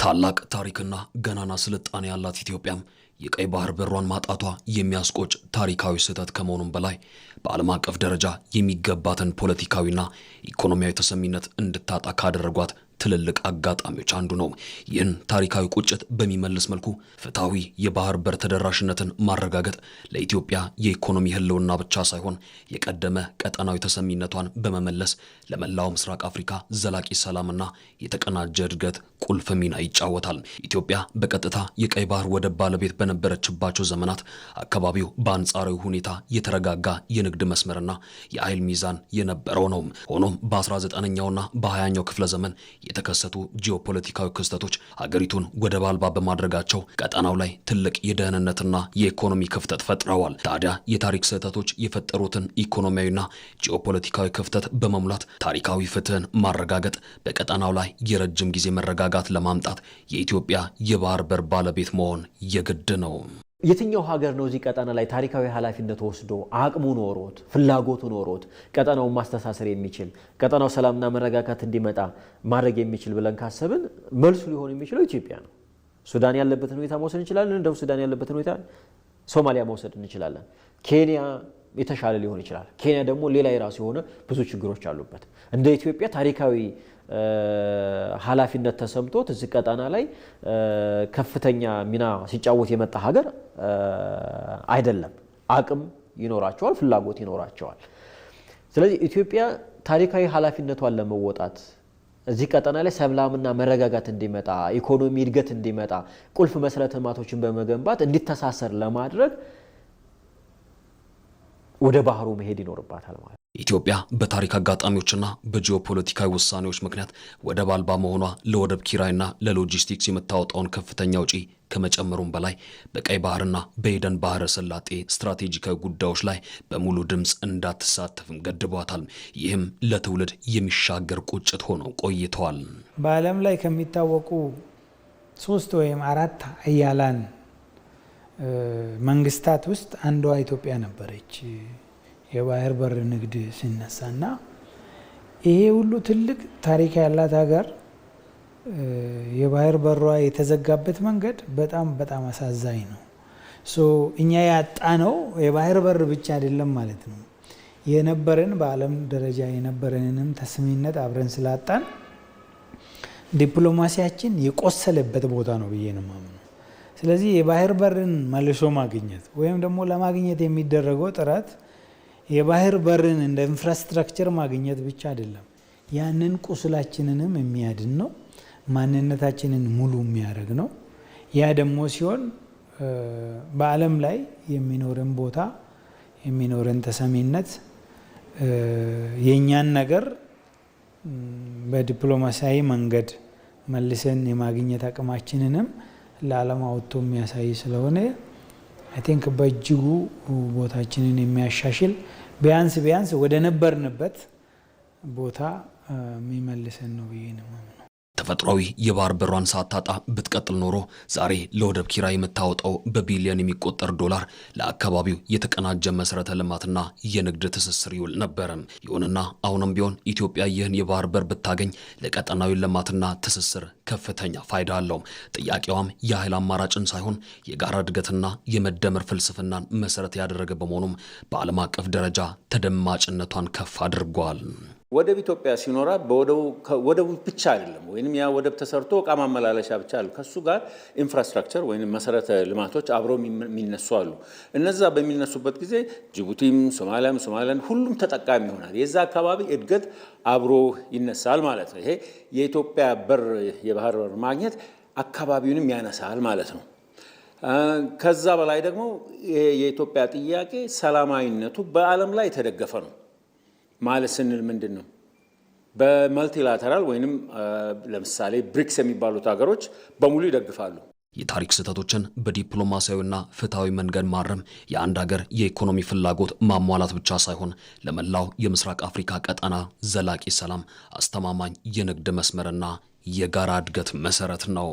ታላቅ ታሪክና ገናና ስልጣኔ ያላት ኢትዮጵያም የቀይ ባህር በሯን ማጣቷ የሚያስቆጭ ታሪካዊ ስህተት ከመሆኑም በላይ በዓለም አቀፍ ደረጃ የሚገባትን ፖለቲካዊና ኢኮኖሚያዊ ተሰሚነት እንድታጣ ካደረጓት ትልልቅ አጋጣሚዎች አንዱ ነው። ይህን ታሪካዊ ቁጭት በሚመልስ መልኩ ፍትሃዊ የባህር በር ተደራሽነትን ማረጋገጥ ለኢትዮጵያ የኢኮኖሚ ህልውና ብቻ ሳይሆን የቀደመ ቀጠናዊ ተሰሚነቷን በመመለስ ለመላው ምስራቅ አፍሪካ ዘላቂ ሰላምና የተቀናጀ እድገት ቁልፍ ሚና ይጫወታል። ኢትዮጵያ በቀጥታ የቀይ ባህር ወደብ ባለቤት በነበረችባቸው ዘመናት አካባቢው በአንጻራዊ ሁኔታ የተረጋጋ የንግድ መስመርና የኃይል ሚዛን የነበረው ነው። ሆኖም በ19ኛውና በ20ኛው ክፍለ ዘመን የተከሰቱ ጂኦፖለቲካዊ ክስተቶች ሀገሪቱን ወደብ አልባ በማድረጋቸው ቀጠናው ላይ ትልቅ የደህንነትና የኢኮኖሚ ክፍተት ፈጥረዋል። ታዲያ የታሪክ ስህተቶች የፈጠሩትን ኢኮኖሚያዊና ጂኦፖለቲካዊ ክፍተት በመሙላት ታሪካዊ ፍትህን ማረጋገጥ በቀጠናው ላይ የረጅም ጊዜ መረጋጋት ለማምጣት የኢትዮጵያ የባህር በር ባለቤት መሆን የግድ ነው። የትኛው ሀገር ነው እዚህ ቀጠና ላይ ታሪካዊ ኃላፊነት ወስዶ አቅሙ ኖሮት ፍላጎቱ ኖሮት ቀጠናውን ማስተሳሰር የሚችል ቀጠናው ሰላምና መረጋጋት እንዲመጣ ማድረግ የሚችል ብለን ካሰብን መልሱ ሊሆን የሚችለው ኢትዮጵያ ነው። ሱዳን ያለበትን ሁኔታ መውሰድ እንችላለን። እንደው ሱዳን ያለበትን ሁኔታ ሶማሊያ መውሰድ እንችላለን። ኬንያ የተሻለ ሊሆን ይችላል። ኬንያ ደግሞ ሌላ የራሱ የሆነ ብዙ ችግሮች አሉበት። እንደ ኢትዮጵያ ታሪካዊ ኃላፊነት ተሰምቶት እዚህ ቀጠና ላይ ከፍተኛ ሚና ሲጫወት የመጣ ሀገር አይደለም። አቅም ይኖራቸዋል፣ ፍላጎት ይኖራቸዋል። ስለዚህ ኢትዮጵያ ታሪካዊ ኃላፊነቷን ለመወጣት እዚህ ቀጠና ላይ ሰላምና መረጋጋት እንዲመጣ፣ ኢኮኖሚ እድገት እንዲመጣ ቁልፍ መሰረተ ልማቶችን በመገንባት እንዲተሳሰር ለማድረግ ወደ ባህሩ መሄድ ይኖርባታል ማለት ነው። ኢትዮጵያ በታሪክ አጋጣሚዎችና በጂኦፖለቲካዊ ውሳኔዎች ምክንያት ወደብ አልባ መሆኗ ለወደብ ኪራይና ለሎጂስቲክስ የምታወጣውን ከፍተኛ ወጪ ከመጨመሩም በላይ በቀይ ባህርና በኤደን ባህረ ሰላጤ ስትራቴጂካዊ ጉዳዮች ላይ በሙሉ ድምፅ እንዳትሳተፍም ገድቧታል። ይህም ለትውልድ የሚሻገር ቁጭት ሆኖ ቆይተዋል። በዓለም ላይ ከሚታወቁ 3 ወይም 4 ሀያላን መንግስታት ውስጥ አንዷ ኢትዮጵያ ነበረች። የባህር በር ንግድ ሲነሳና ይሄ ሁሉ ትልቅ ታሪክ ያላት ሀገር የባህር በሯ የተዘጋበት መንገድ በጣም አሳዛኝ ነው። እኛ ያጣነው የባህር በር ብቻ አይደለም ማለት ነው። የነበረን በዓለም ደረጃ የነበረንንም ተስሚነት አብረን ስላጣን ዲፕሎማሲያችን የቆሰለበት ቦታ ነው ብዬ ነው የማምነው። ስለዚህ የባህር በርን መልሶ ማግኘት ወይም ደግሞ ለማግኘት የሚደረገው ጥረት የባህር በርን እንደ ኢንፍራስትራክቸር ማግኘት ብቻ አይደለም፣ ያንን ቁስላችንንም የሚያድን ነው፣ ማንነታችንን ሙሉ የሚያደርግ ነው። ያ ደግሞ ሲሆን በዓለም ላይ የሚኖረን ቦታ የሚኖረን ተሰሚነት የኛን ነገር በዲፕሎማሲያዊ መንገድ መልሰን የማግኘት አቅማችንንም ለዓለም አውጥቶ የሚያሳይ ስለሆነ አይ ቲንክ በእጅጉ ቦታችንን የሚያሻሽል ቢያንስ ወደ ነበርንበት ቦታ የሚመልሰን ነው ብዬ ነው የማምነው። ተፈጥሯዊ የባህር በሯን ሳታጣ ብትቀጥል ኖሮ ዛሬ ለወደብ ኪራይ የምታወጣው በቢሊዮን የሚቆጠር ዶላር ለአካባቢው የተቀናጀ መሰረተ ልማትና የንግድ ትስስር ይውል ነበር። ይሁንና አሁንም ቢሆን ኢትዮጵያ ይህን የባህር በር ብታገኝ ለቀጠናዊ ልማትና ትስስር ከፍተኛ ፋይዳ አለው። ጥያቄዋም የኃይል አማራጭን ሳይሆን የጋራ እድገትና የመደመር ፍልስፍናን መሰረት ያደረገ በመሆኑም በዓለም አቀፍ ደረጃ ተደማጭነቷን ከፍ አድርጓል። ወደብ ኢትዮጵያ ሲኖራ ወደቡ ብቻ አይደለም ወይንም ያ ወደብ ተሰርቶ እቃ ማመላለሻ ብቻ አለ። ከሱ ጋር ኢንፍራስትራክቸር ወይንም መሰረተ ልማቶች አብረው የሚነሱ አሉ። እነዛ በሚነሱበት ጊዜ ጅቡቲም፣ ሶማሊያን ሁሉም ተጠቃሚ ይሆናል። የዛ አካባቢ እድገት አብሮ ይነሳል ማለት ነው። ይሄ የኢትዮጵያ የባህር በር ማግኘት አካባቢውንም ያነሳል ማለት ነው። ከዛ በላይ ደግሞ የኢትዮጵያ ጥያቄ ሰላማዊነቱ በዓለም ላይ የተደገፈ ነው ማለት ስንል ምንድን ነው? በመልቲላተራል ወይንም ለምሳሌ ብሪክስ የሚባሉት ሀገሮች በሙሉ ይደግፋሉ። የታሪክ ስህተቶችን በዲፕሎማሲያዊና ፍትሃዊ መንገድ ማረም የአንድ ሀገር የኢኮኖሚ ፍላጎት ማሟላት ብቻ ሳይሆን ለመላው የምስራቅ አፍሪካ ቀጠና ዘላቂ ሰላም፣ አስተማማኝ የንግድ መስመርና የጋራ እድገት መሰረት ነው።